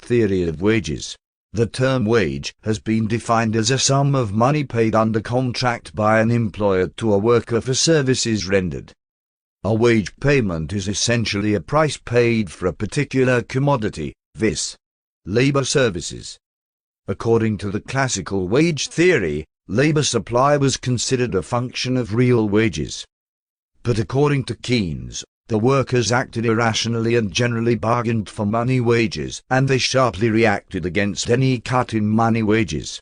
theory of wages. The term wage has been defined as a sum of money paid under contract by an employer to a worker for services rendered. A wage payment is essentially a price paid for a particular commodity, viz. labor services. According to the classical wage theory, labor supply was considered a function of real wages. But according to Keynes, the workers acted irrationally and generally bargained for money wages, and they sharply reacted against any cut in money wages.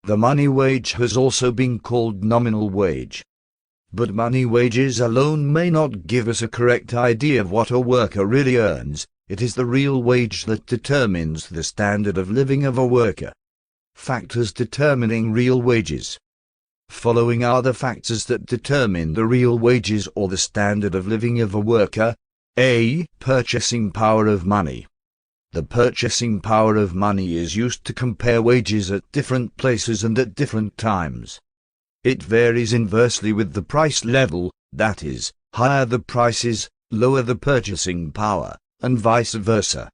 The money wage has also been called nominal wage. But money wages alone may not give us a correct idea of what a worker really earns. It is the real wage that determines the standard of living of a worker. Factors determining real wages. Following are the factors that determine the real wages or the standard of living of a worker. A. Purchasing power of money. The purchasing power of money is used to compare wages at different places and at different times. It varies inversely with the price level, that is, higher the prices, lower the purchasing power, and vice versa.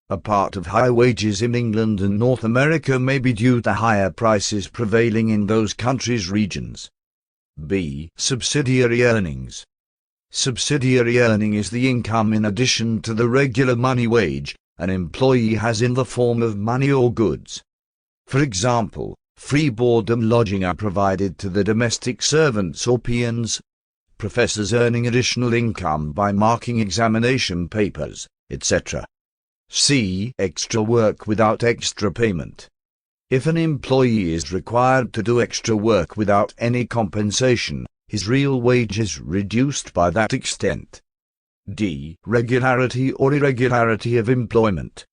A part of high wages in England and North America may be due to higher prices prevailing in those countries' regions. B. Subsidiary earnings. Subsidiary earning is the income in addition to the regular money wage an employee has in the form of money or goods. For example, free board and lodging are provided to the domestic servants or peons, professors earning additional income by marking examination papers, etc. C. Extra work without extra payment. If an employee is required to do extra work without any compensation, his real wage is reduced by that extent. D. Regularity or irregularity of employment.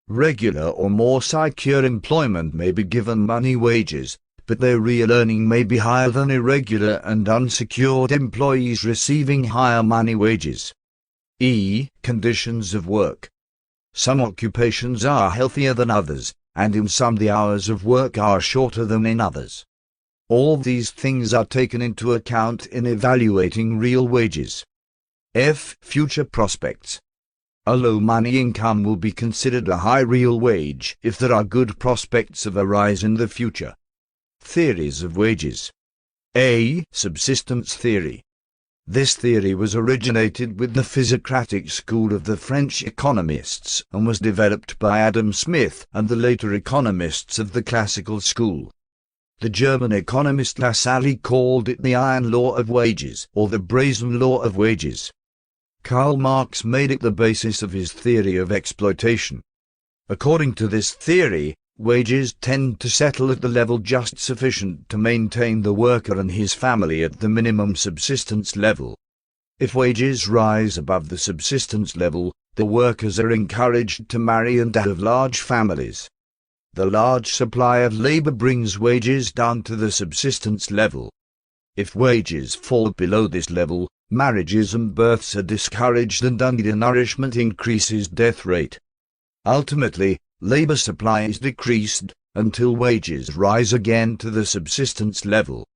Regular or more secure employment may be given money wages, but their real earning may be higher than irregular and unsecured employees receiving higher money wages. E. Conditions of work. Some occupations are healthier than others, and in some the hours of work are shorter than in others. All these things are taken into account in evaluating real wages. F. Future prospects. A low money income will be considered a high real wage if there are good prospects of a rise in the future. Theories of wages. A. Subsistence theory. This theory was originated with the Physiocratic school of the French economists and was developed by Adam Smith and the later economists of the classical school. The German economist Lassalle called it the iron law of wages or the brazen law of wages. Karl Marx made it the basis of his theory of exploitation. According to this theory, wages tend to settle at the level just sufficient to maintain the worker and his family at the minimum subsistence level. If wages rise above the subsistence level, the workers are encouraged to marry and have large families. The large supply of labor brings wages down to the subsistence level. If wages fall below this level, marriages and births are discouraged and undernourishment increases death rate. Ultimately, labor supply is decreased until wages rise again to the subsistence level.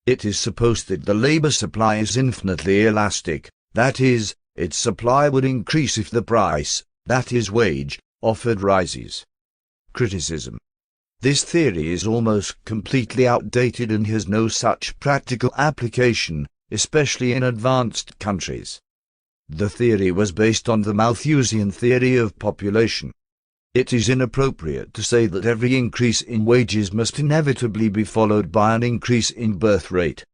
It is supposed that the labor supply is infinitely elastic, that is, its supply would increase if the price, that is wage, offered rises. Criticism. This theory is almost completely outdated and has no such practical application, especially in advanced countries. The theory was based on the Malthusian theory of population. It is inappropriate to say that every increase in wages must inevitably be followed by an increase in birth rate.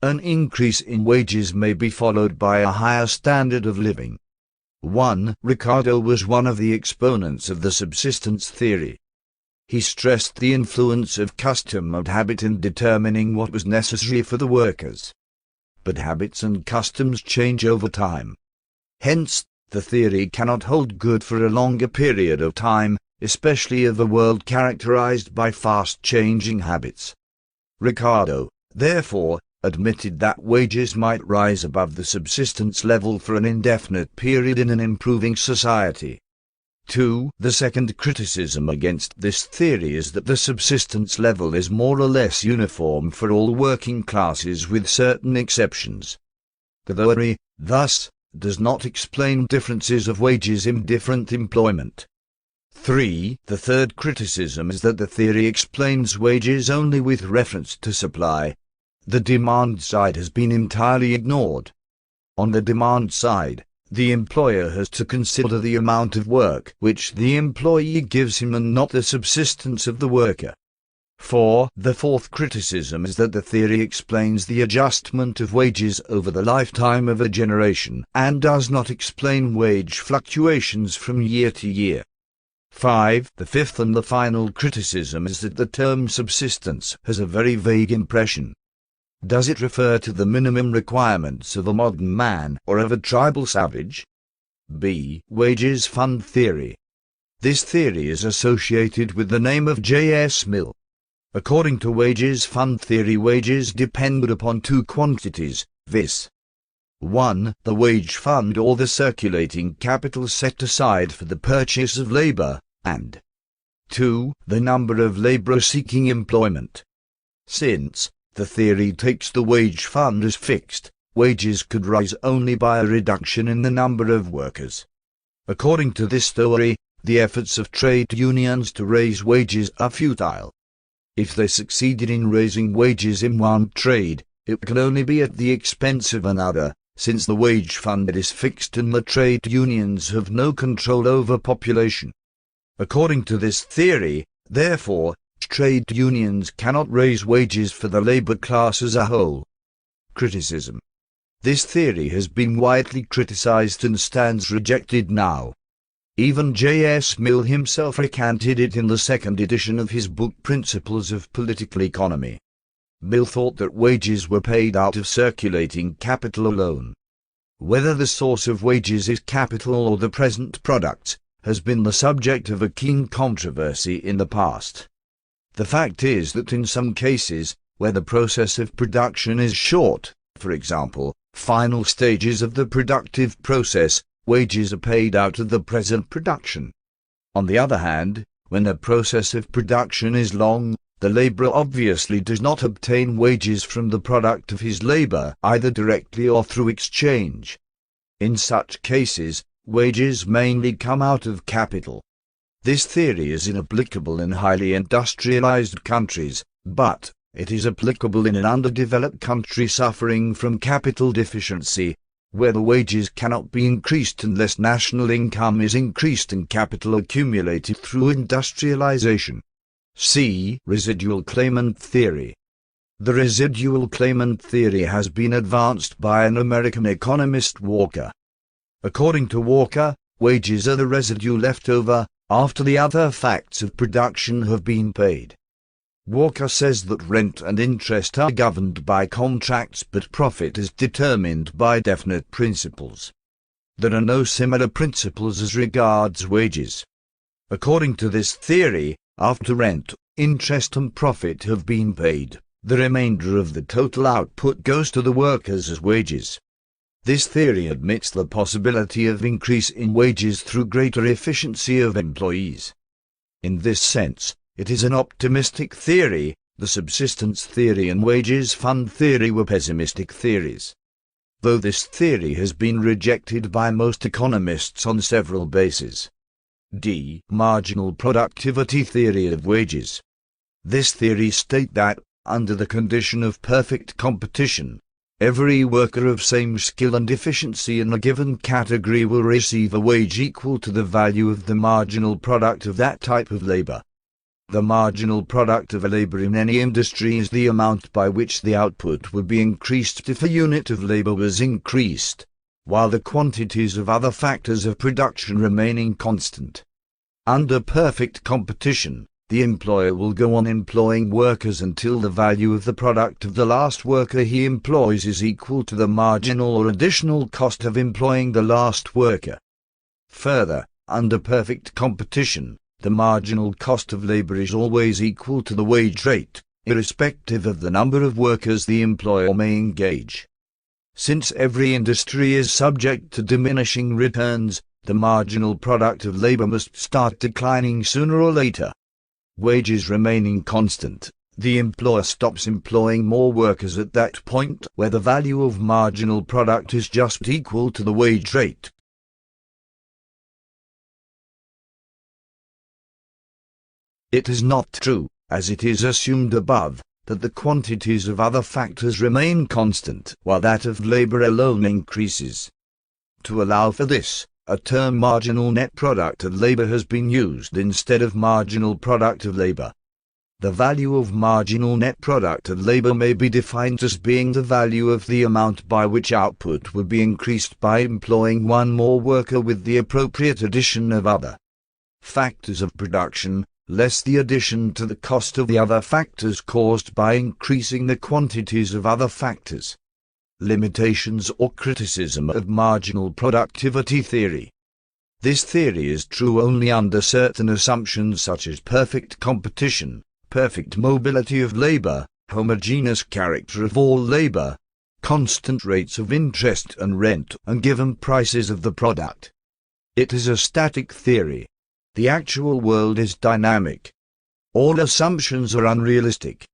An increase in wages may be followed by a higher standard of living. 1. Ricardo was one of the exponents of the subsistence theory. He stressed the influence of custom and habit in determining what was necessary for the workers. But habits and customs change over time. Hence, the theory cannot hold good for a longer period of time, especially of a world characterized by fast-changing habits. Ricardo, therefore, admitted that wages might rise above the subsistence level for an indefinite period in an improving society. 2. The second criticism against this theory is that the subsistence level is more or less uniform for all working classes with certain exceptions. The theory, thus, does not explain differences of wages in different employment. 3. The third criticism is that the theory explains wages only with reference to supply. The demand side has been entirely ignored. On the demand side, the employer has to consider the amount of work which the employee gives him and not the subsistence of the worker. 4. The fourth criticism is that the theory explains the adjustment of wages over the lifetime of a generation and does not explain wage fluctuations from year to year. 5. The fifth and the final criticism is that the term subsistence has a very vague impression. Does it refer to the minimum requirements of a modern man or of a tribal savage? B. Wages fund theory. This theory is associated with the name of J.S. Mill. According to wages fund theory, wages depend upon two quantities, viz. 1. The wage fund or the circulating capital set aside for the purchase of labor, and 2. The number of laborers seeking employment. Since the theory takes the wage fund as fixed, wages could rise only by a reduction in the number of workers. According to this theory, the efforts of trade unions to raise wages are futile. If they succeeded in raising wages in one trade, it can only be at the expense of another, since the wage fund is fixed and the trade unions have no control over population. According to this theory, therefore, trade unions cannot raise wages for the labor class as a whole. Criticism. This theory has been widely criticized and stands rejected now. Even J.S. Mill himself recanted it in the second edition of his book Principles of Political Economy. Mill thought that wages were paid out of circulating capital alone. Whether the source of wages is capital or the present products has been the subject of a keen controversy in the past. The fact is that in some cases, where the process of production is short, for example, final stages of the productive process, wages are paid out of the present production. On the other hand, when the process of production is long, the laborer obviously does not obtain wages from the product of his labor, either directly or through exchange. In such cases, wages mainly come out of capital. This theory is inapplicable in highly industrialized countries, but it is applicable in an underdeveloped country suffering from capital deficiency, where the wages cannot be increased unless national income is increased and capital accumulated through industrialization. C. Residual claimant theory. The residual claimant theory has been advanced by an American economist, Walker. According to Walker, wages are the residue left over after the other facts of production have been paid. Walker says that rent and interest are governed by contracts, but profit is determined by definite principles. There are no similar principles as regards wages. According to this theory, after rent, interest and profit have been paid, the remainder of the total output goes to the workers as wages. This theory admits the possibility of increase in wages through greater efficiency of employees. In this sense, it is an optimistic theory. The subsistence theory and wages fund theory were pessimistic theories. Though this theory has been rejected by most economists on several bases. D. Marginal productivity theory of wages. This theory states that, under the condition of perfect competition, every worker of same skill and efficiency in a given category will receive a wage equal to the value of the marginal product of that type of labor. The marginal product of a labor in any industry is the amount by which the output would be increased if a unit of labor was increased, while the quantities of other factors of production remaining constant. Under perfect competition, the employer will go on employing workers until the value of the product of the last worker he employs is equal to the marginal or additional cost of employing the last worker. Further, under perfect competition, the marginal cost of labor is always equal to the wage rate, irrespective of the number of workers the employer may engage. Since every industry is subject to diminishing returns, the marginal product of labor must start declining sooner or later. Wages remaining constant, the employer stops employing more workers at that point where the value of marginal product is just equal to the wage rate. It is not true, as it is assumed above, that the quantities of other factors remain constant while that of labor alone increases. To allow for this, a term marginal net product of labor has been used instead of marginal product of labor. The value of marginal net product of labor may be defined as being the value of the amount by which output would be increased by employing one more worker with the appropriate addition of other factors of production, less the addition to the cost of the other factors caused by increasing the quantities of other factors. Limitations or criticism of marginal productivity theory. This theory is true only under certain assumptions such as perfect competition, perfect mobility of labor, homogeneous character of all labor, constant rates of interest and rent, and given prices of the product. It is a static theory. The actual world is dynamic. All assumptions are unrealistic.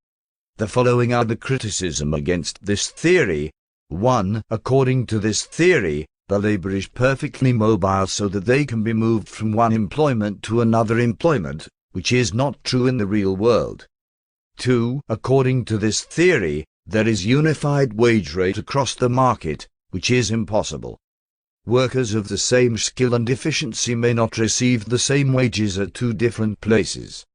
The following are the criticism against this theory. 1. According to this theory, the labor is perfectly mobile so that they can be moved from one employment to another employment, which is not true in the real world. 2. According to this theory, there is unified wage rate across the market, which is impossible. Workers of the same skill and efficiency may not receive the same wages at two different places.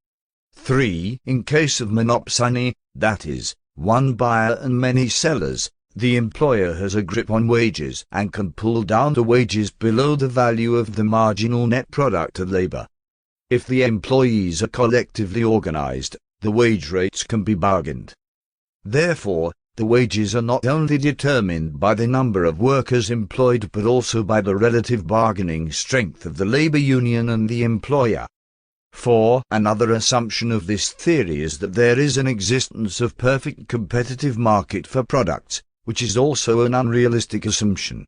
3. In case of monopsony, that is, one buyer and many sellers, the employer has a grip on wages and can pull down the wages below the value of the marginal net product of labor. If the employees are collectively organized, the wage rates can be bargained. Therefore, the wages are not only determined by the number of workers employed but also by the relative bargaining strength of the labor union and the employer. 4. Another assumption of this theory is that there is an existence of perfect competitive market for products, which is also an unrealistic assumption.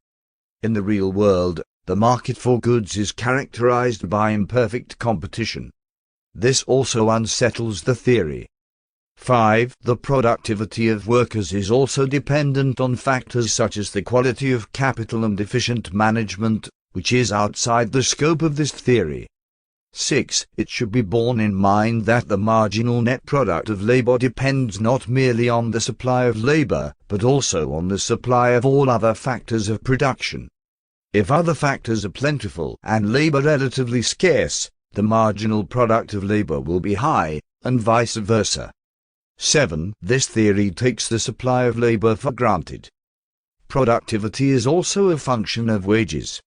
In the real world, the market for goods is characterized by imperfect competition. This also unsettles the theory. 5. The productivity of workers is also dependent on factors such as the quality of capital and efficient management, which is outside the scope of this theory. 6. It should be borne in mind that the marginal net product of labor depends not merely on the supply of labor, but also on the supply of all other factors of production. If other factors are plentiful and labor relatively scarce, the marginal product of labor will be high, and vice versa. 7. This theory takes the supply of labor for granted. Productivity is also a function of wages.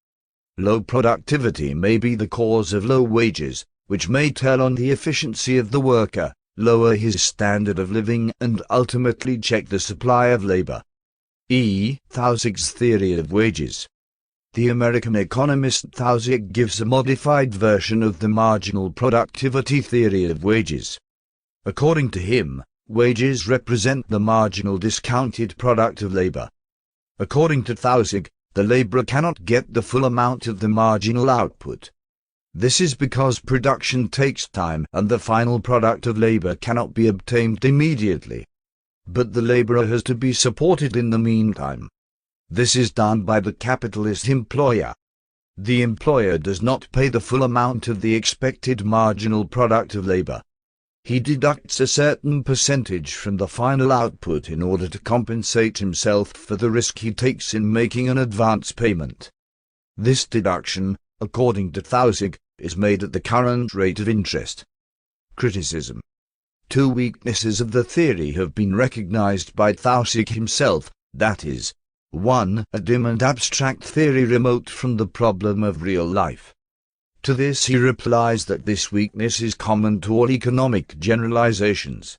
Low productivity may be the cause of low wages, which may tell on the efficiency of the worker, lower his standard of living, and ultimately check the supply of labor. Thousig's theory of wages. The American economist Taussig gives a modified version of the marginal productivity theory of wages. According to him, wages represent the marginal discounted product of labor. According to Thousig, the laborer cannot get the full amount of the marginal output. This is because production takes time and the final product of labor cannot be obtained immediately. But the laborer has to be supported in the meantime. This is done by the capitalist employer. The employer does not pay the full amount of the expected marginal product of labor. He deducts a certain percentage from the final output in order to compensate himself for the risk he takes in making an advance payment. This deduction, according to Thousig, is made at the current rate of interest. Criticism. Two weaknesses of the theory have been recognized by Taussig himself, that is, 1. A dim and abstract theory remote from the problem of real life. To this he replies that this weakness is common to all economic generalizations.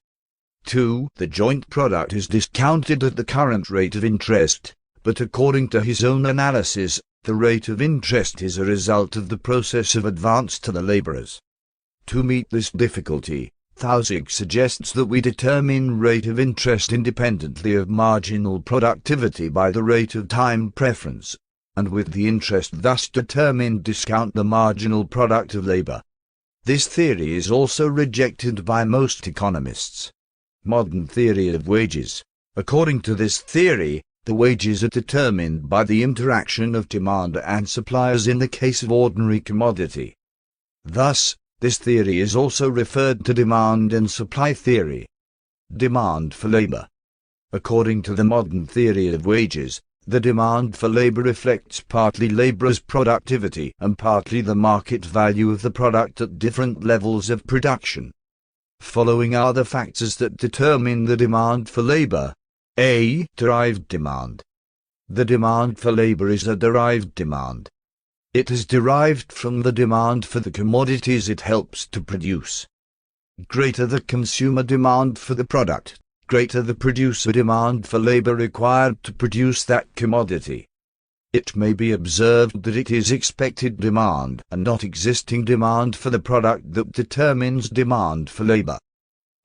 2. The joint product is discounted at the current rate of interest, but according to his own analysis, the rate of interest is a result of the process of advance to the laborers. To meet this difficulty, Taussig suggests that we determine rate of interest independently of marginal productivity by the rate of time preference, and with the interest thus determined discount the marginal product of labor. This theory is also rejected by most economists. Modern theory of wages. According to this theory, the wages are determined by the interaction of demand and supply as in the case of ordinary commodity. Thus, This theory is also referred to demand and supply theory. Demand for labor. According to the modern theory of wages, the demand for labor reflects partly laborers' productivity and partly the market value of the product at different levels of production. Following are the factors that determine the demand for labor. A. Derived demand. The demand for labor is a derived demand. It is derived from the demand for the commodities it helps to produce. Greater the consumer demand for the product, greater the producer demand for labor required to produce that commodity. It may be observed that it is expected demand and not existing demand for the product that determines demand for labor.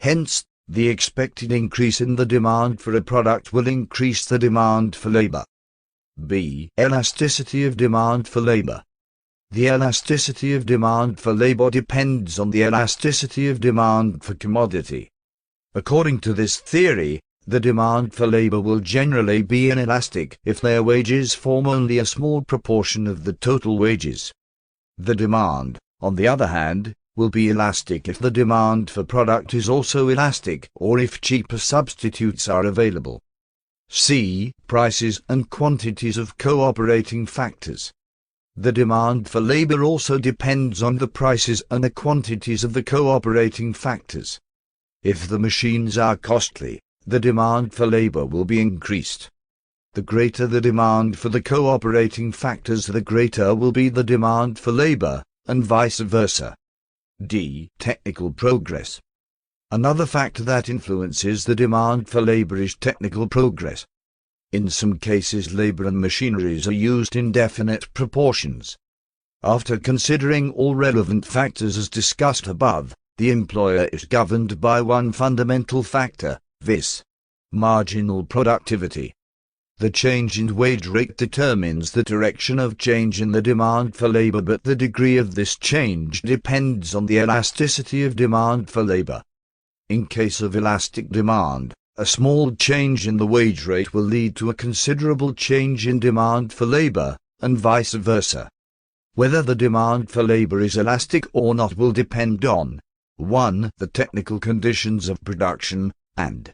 Hence, the expected increase in the demand for a product will increase the demand for labor. B. Elasticity of demand for labor. The elasticity of demand for labor depends on the elasticity of demand for commodity. According to this theory, the demand for labor will generally be inelastic if their wages form only a small proportion of the total wages. The demand, on the other hand, will be elastic if the demand for product is also elastic or if cheaper substitutes are available. C. Prices and quantities of cooperating factors. The demand for labor also depends on the prices and the quantities of the cooperating factors. If the machines are costly, the demand for labor will be increased. The greater the demand for the cooperating factors, the greater will be the demand for labor, and vice versa. D. Technical progress. Another factor that influences the demand for labor is technical progress. In some cases, labor and machineries are used in definite proportions. After considering all relevant factors as discussed above, the employer is governed by one fundamental factor, viz. Marginal productivity. The change in wage rate determines the direction of change in the demand for labor, but the degree of this change depends on the elasticity of demand for labor. In case of elastic demand, a small change in the wage rate will lead to a considerable change in demand for labor, and vice versa. Whether the demand for labor is elastic or not will depend on 1. The technical conditions of production, and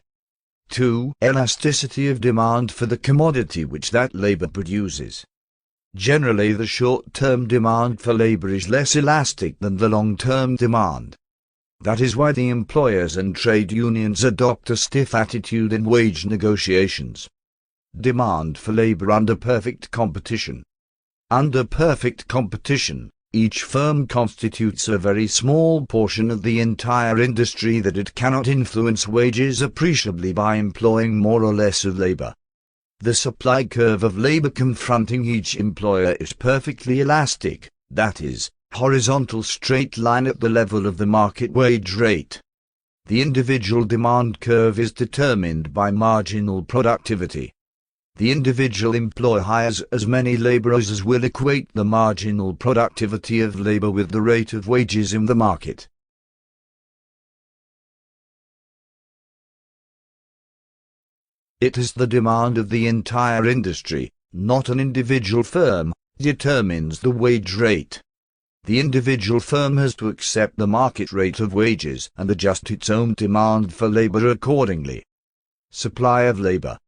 2. Elasticity of demand for the commodity which that labor produces. Generally, the short-term demand for labor is less elastic than the long-term demand. That is why the employers and trade unions adopt a stiff attitude in wage negotiations. Demand for labor under perfect competition. Under perfect competition, each firm constitutes a very small portion of the entire industry that it cannot influence wages appreciably by employing more or less of labor. The supply curve of labor confronting each employer is perfectly elastic, that is, horizontal straight line at the level of the market wage rate. The individual demand curve is determined by marginal productivity. The individual employer hires as many laborers as will equate the marginal productivity of labor with the rate of wages in the market. It is the demand of the entire industry, not an individual firm, determines the wage rate. The individual firm has to accept the market rate of wages and adjust its own demand for labor accordingly. Supply of labor.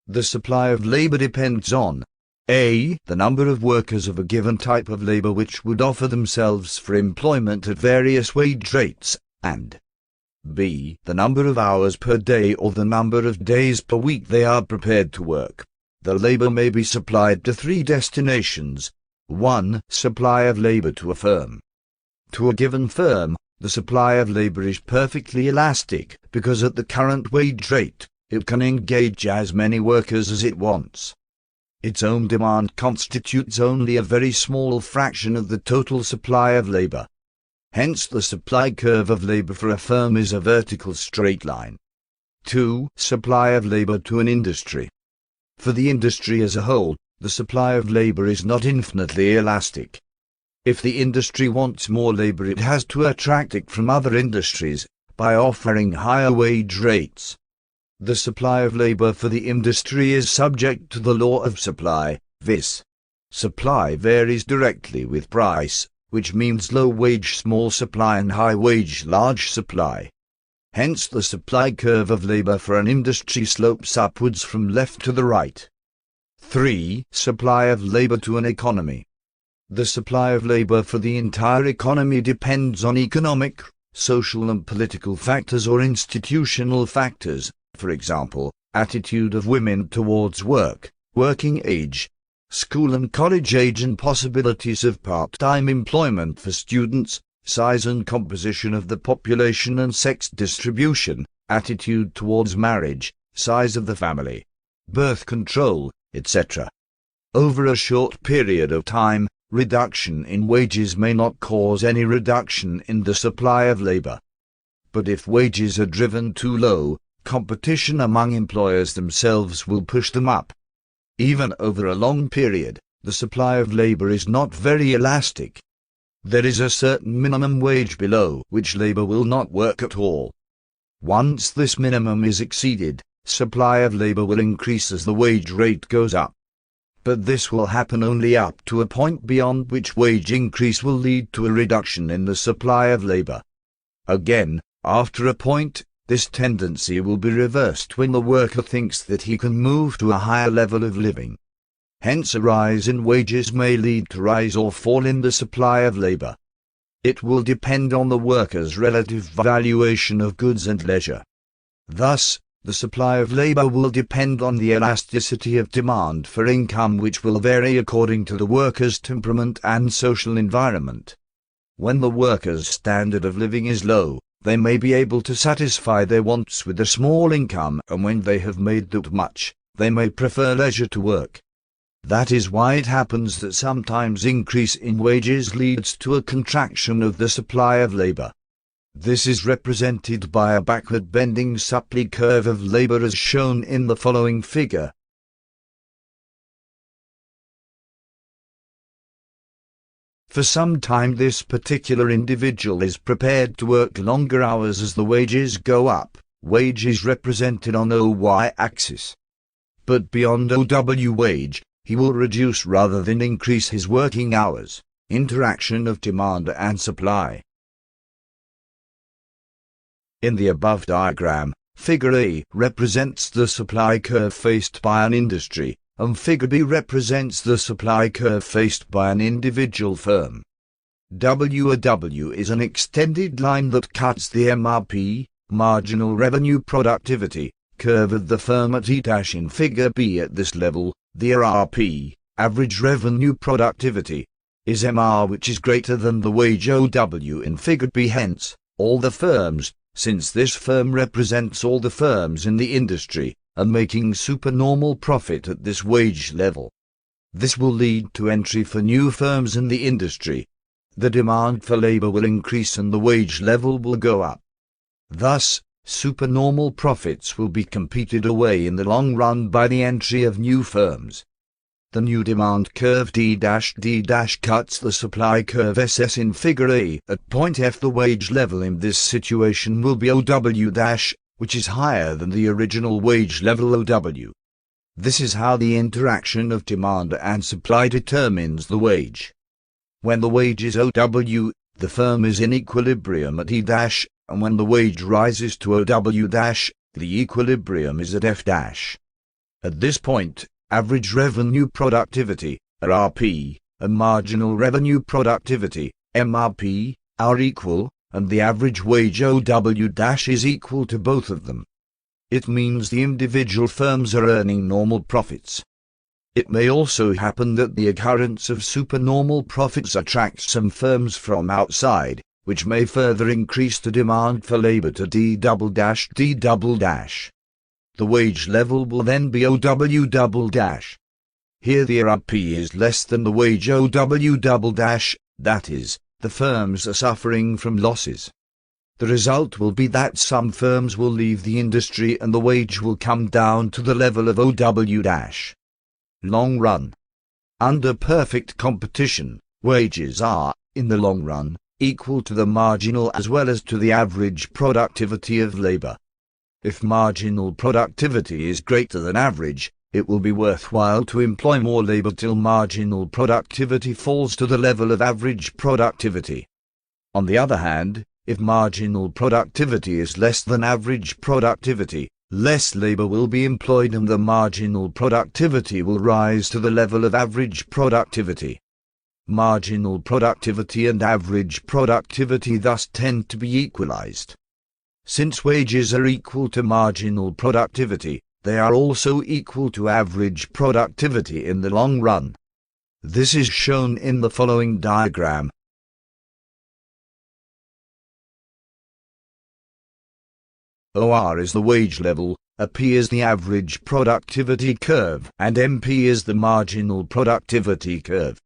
The supply of labor depends on a. The number of workers of a given type of labor which would offer themselves for employment at various wage rates, and b. The number of hours per day or the number of days per week they are prepared to work. The labor may be supplied to three destinations. 1. Supply of labor to a firm. To a given firm, the supply of labor is perfectly elastic because at the current wage rate, it can engage as many workers as it wants. Its own demand constitutes only a very small fraction of the total supply of labor. Hence the supply curve of labor for a firm is a vertical straight line. 2. Supply of labor to an industry. For the industry as a whole, the supply of labor is not infinitely elastic. If the industry wants more labor, it has to attract it from other industries by offering higher wage rates. The supply of labor for the industry is subject to the law of supply, viz. Supply varies directly with price, which means low wage small supply and high wage large supply. Hence the supply curve of labor for an industry slopes upwards from left to the right. 3. Supply of labor to an economy. The supply of labor for the entire economy depends on economic, social and political factors or institutional factors, for example, attitude of women towards work, working age, school and college age and possibilities of part-time employment for students, size and composition of the population and sex distribution, attitude towards marriage, size of the family, birth control, etc. Over a short period of time, reduction in wages may not cause any reduction in the supply of labor. But if wages are driven too low, competition among employers themselves will push them up. Even over a long period, the supply of labor is not very elastic. There is a certain minimum wage below which labor will not work at all. Once this minimum is exceeded, supply of labor will increase as the wage rate goes up. But this will happen only up to a point beyond which wage increase will lead to a reduction in the supply of labor. Again, after a point, this tendency will be reversed when the worker thinks that he can move to a higher level of living. Hence a rise in wages may lead to rise or fall in the supply of labor. It will depend on the worker's relative valuation of goods and leisure. Thus, the supply of labor will depend on the elasticity of demand for income, which will vary according to the worker's temperament and social environment. When the worker's standard of living is low, they may be able to satisfy their wants with a small income, and when they have made that much, they may prefer leisure to work. That is why it happens that sometimes increase in wages leads to a contraction of the supply of labor. This is represented by a backward-bending supply curve of labor as shown in the following figure. For some time this particular individual is prepared to work longer hours as the wages go up. Wage is represented on the y-axis. But beyond OW wage, he will reduce rather than increase his working hours. Interaction of demand and supply. In the above diagram, Figure A represents the supply curve faced by an industry, and Figure B represents the supply curve faced by an individual firm. W is an extended line that cuts the MRP, marginal revenue productivity, curve of the firm at E- in Figure B. At this level, the RRP, average revenue productivity, is MR, which is greater than the wage OW in Figure B. Hence, all the firms, since this firm represents all the firms in the industry, are making supernormal profit at this wage level. This will lead to entry for new firms in the industry. The demand for labor will increase and the wage level will go up. Thus, supernormal profits will be competed away in the long run by the entry of new firms. The new demand curve D-D- cuts the supply curve SS in Figure A. At point F, the wage level in this situation will be OW-, which is higher than the original wage level OW. This is how the interaction of demand and supply determines the wage. When the wage is OW, the firm is in equilibrium at E-, and when the wage rises to OW-, the equilibrium is at F-. At this point, average revenue productivity, RRP, and marginal revenue productivity, MRP, are equal, and the average wage OW- is equal to both of them. It means the individual firms are earning normal profits. It may also happen that the occurrence of supernormal profits attracts some firms from outside, which may further increase the demand for labor to D-. The wage level will then be OW-. Here the RRP is less than the wage OW-, that is, the firms are suffering from losses. The result will be that some firms will leave the industry and the wage will come down to the level of OW-. Long run. Under perfect competition, wages are, in the long run, equal to the marginal as well as to the average productivity of labor. If marginal productivity is greater than average, it will be worthwhile to employ more labor till marginal productivity falls to the level of average productivity. On the other hand, if marginal productivity is less than average productivity, less labor will be employed and the marginal productivity will rise to the level of average productivity. Marginal productivity and average productivity thus tend to be equalized. Since wages are equal to marginal productivity, they are also equal to average productivity in the long run. This is shown in the following diagram. OR is the wage level, AP is the average productivity curve, and MP is the marginal productivity curve.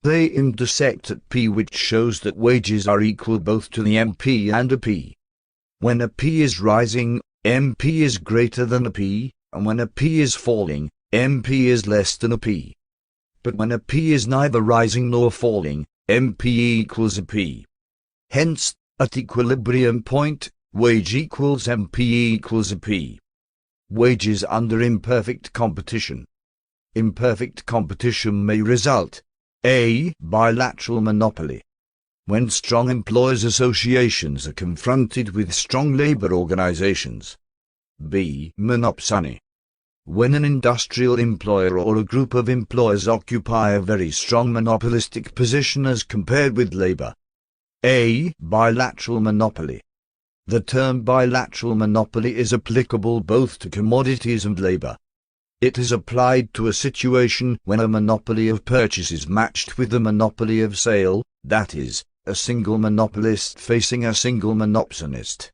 They intersect at P, which shows that wages are equal both to the MP and AP. When AP is rising, MP is greater than AP, and when AP is falling, MP is less than AP. But when AP is neither rising nor falling, MP equals AP. Hence, at equilibrium point, wage equals MP equals AP. Wages under imperfect competition. Imperfect competition may result: A. Bilateral monopoly. When strong employers' associations are confronted with strong labor organizations. B. Monopsony. When an industrial employer or a group of employers occupy a very strong monopolistic position as compared with labor. A. Bilateral monopoly. The term bilateral monopoly is applicable both to commodities and labor. It is applied to a situation when a monopoly of purchase is matched with the monopoly of sale, that is, a single monopolist facing a single monopsonist.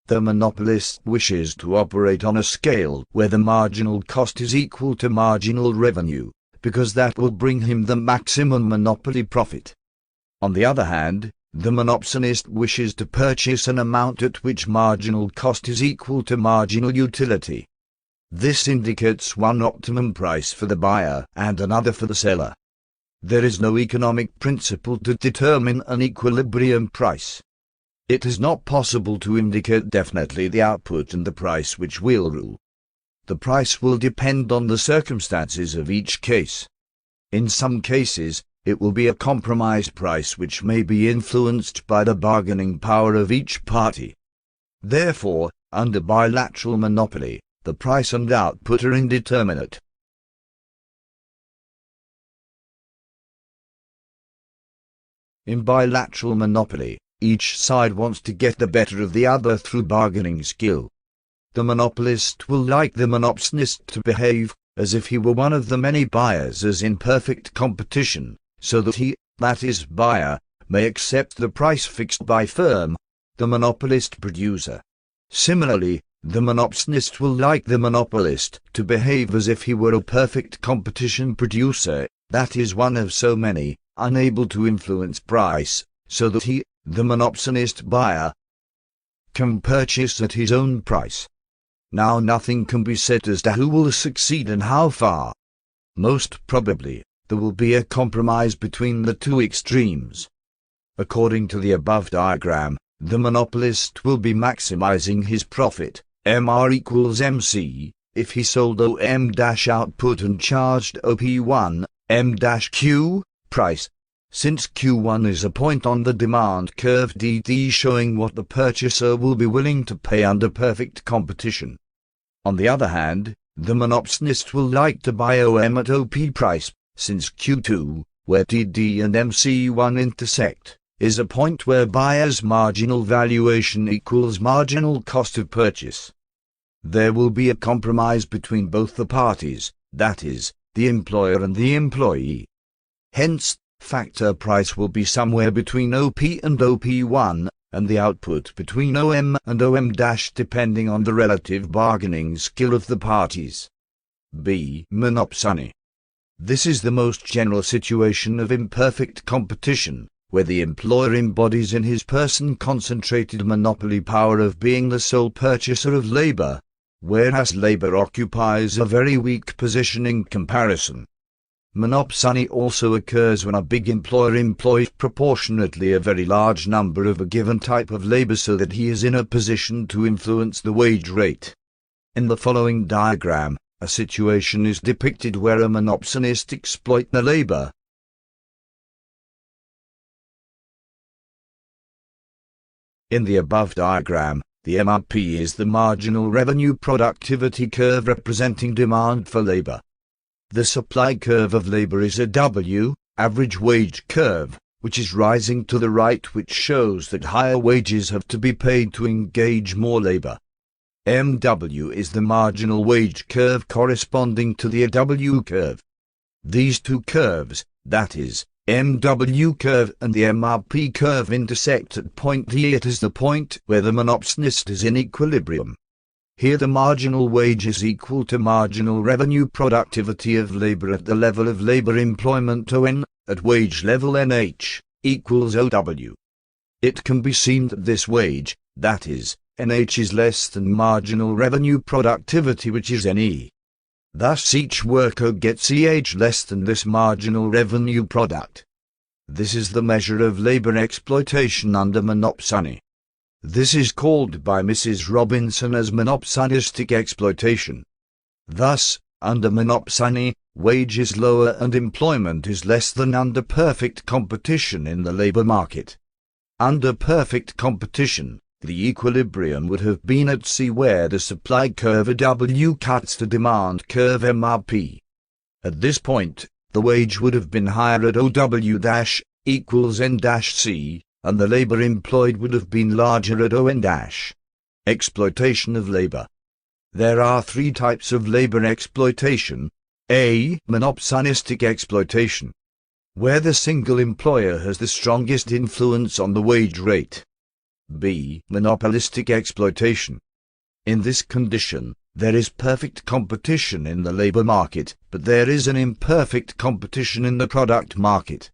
The monopolist wishes to operate on a scale where the marginal cost is equal to marginal revenue, because that will bring him the maximum monopoly profit. On the other hand, the monopsonist wishes to purchase an amount at which marginal cost is equal to marginal utility. This indicates one optimum price for the buyer and another for the seller. There is no economic principle to determine an equilibrium price. It is not possible to indicate definitely the output and the price which will rule. The price will depend on the circumstances of each case. In some cases, it will be a compromise price which may be influenced by the bargaining power of each party. Therefore, under bilateral monopoly, the price and output are indeterminate. In bilateral monopoly, each side wants to get the better of the other through bargaining skill. The monopolist will like the monopsonist to behave as if he were one of the many buyers as in perfect competition, so that he, that is, buyer, may accept the price fixed by firm, the monopolist producer. Similarly, the monopsonist will like the monopolist to behave as if he were a perfect competition producer, that is, one of so many, unable to influence price, so that he, the monopsonist buyer, can purchase at his own price. Now nothing can be said as to who will succeed and how far. Most probably, there will be a compromise between the two extremes. According to the above diagram, the monopolist will be maximizing his profit, MR equals MC, if he sold OM output and charged OP1, M-Q, price. Since Q1 is a point on the demand curve DD showing what the purchaser will be willing to pay under perfect competition. On the other hand, the monopsonist will like to buy OM at OP price, since Q2, where DD and MC1 intersect, is a point where buyer's marginal valuation equals marginal cost of purchase. There will be a compromise between both the parties, that is, the employer and the employee. Hence, factor price will be somewhere between OP and OP1, and the output between OM and OM- depending on the relative bargaining skill of the parties. B. Monopsony. This is the most general situation of imperfect competition, where the employer embodies in his person concentrated monopoly power of being the sole purchaser of labor, whereas labor occupies a very weak position in comparison. Monopsony also occurs when a big employer employs proportionately a very large number of a given type of labor so that he is in a position to influence the wage rate. In the following diagram, A situation is depicted where a monopsonist exploits the labor. In the above diagram, the MRP is the marginal revenue productivity curve representing demand for labor. The supply curve of labor is a W, average wage curve, which is rising to the right, which shows that higher wages have to be paid to engage more labor. MW is the marginal wage curve corresponding to the AW curve. These two curves, that is, MW curve and the MRP curve, intersect at point D. It is the point where the monopsonist is in equilibrium. Here the marginal wage is equal to marginal revenue productivity of labor at the level of labor employment ON, at wage level NH, equals OW. It can be seen that this wage, that is, NH, is less than marginal revenue productivity, which is NE. Thus each worker gets EH less than this marginal revenue product. This is the measure of labor exploitation under monopsony. This is called by Mrs. Robinson as monopsonistic exploitation. Thus, under monopsony, wage is lower and employment is less than under perfect competition in the labor market. Under perfect competition, the equilibrium would have been at C, where the supply curve AW cuts the demand curve MRP. At this point, the wage would have been higher at OW' equals N-C, and the labor employed would have been larger at ON-. Exploitation of labor. There are three types of labor exploitation. A. Monopsonistic exploitation, where the single employer has the strongest influence on the wage rate. B. Monopolistic exploitation. In this condition, there is perfect competition in the labor market, but there is an imperfect competition in the product market.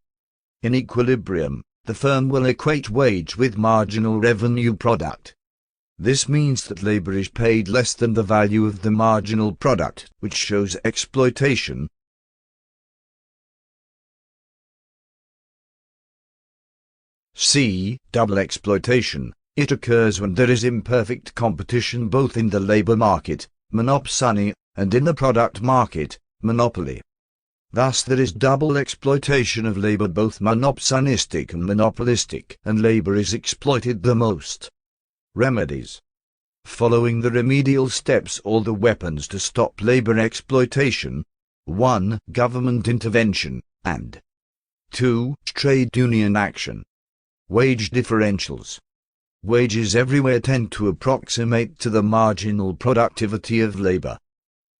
In equilibrium, the firm will equate wage with marginal revenue product. This means that labor is paid less than the value of the marginal product, which shows exploitation. C. Double exploitation. It occurs when there is imperfect competition both in the labor market, monopsony, and in the product market, monopoly. Thus there is double exploitation of labor, both monopsonistic and monopolistic, and labor is exploited the most. Remedies. Following the remedial steps or the weapons to stop labor exploitation: 1. Government intervention, and 2. Trade union action. Wage differentials. Wages everywhere tend to approximate to the marginal productivity of labor.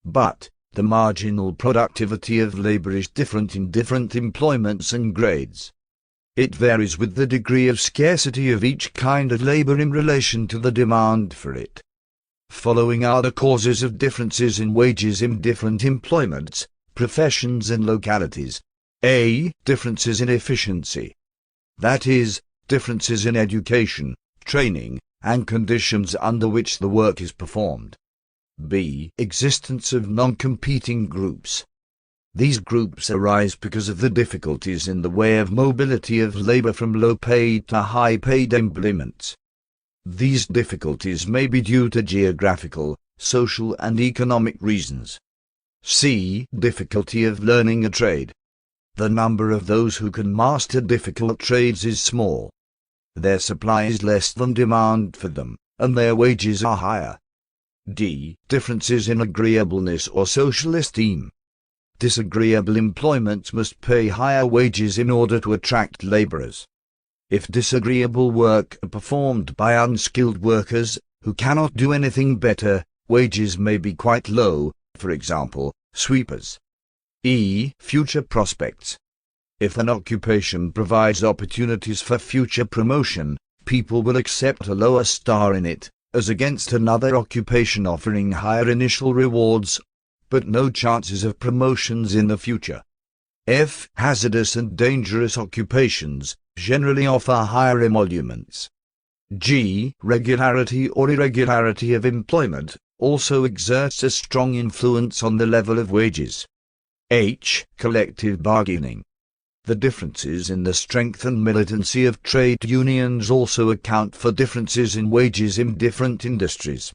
But the marginal productivity of labor is different in different employments and grades. It varies with the degree of scarcity of each kind of labor in relation to the demand for it. Following are the causes of differences in wages in different employments, professions and localities. A. Differences in efficiency. That is, differences in education, training, and conditions under which the work is performed. B. Existence of non-competing groups. These groups arise because of the difficulties in the way of mobility of labor from low-paid to high-paid employments. These difficulties may be due to geographical, social and economic reasons. C. Difficulty of learning a trade. The number of those who can master difficult trades is small. Their supply is less than demand for them, and their wages are higher. D. Differences in agreeableness or social esteem. Disagreeable employments must pay higher wages in order to attract laborers. If disagreeable work are performed by unskilled workers, who cannot do anything better, wages may be quite low, for example, sweepers. E. Future prospects. If an occupation provides opportunities for future promotion, people will accept a lower star in it, as against another occupation offering higher initial rewards, but no chances of promotions in the future. F. Hazardous and dangerous occupations generally offer higher emoluments. G. Regularity or irregularity of employment also exerts a strong influence on the level of wages. H. Collective bargaining. The differences in the strength and militancy of trade unions also account for differences in wages in different industries.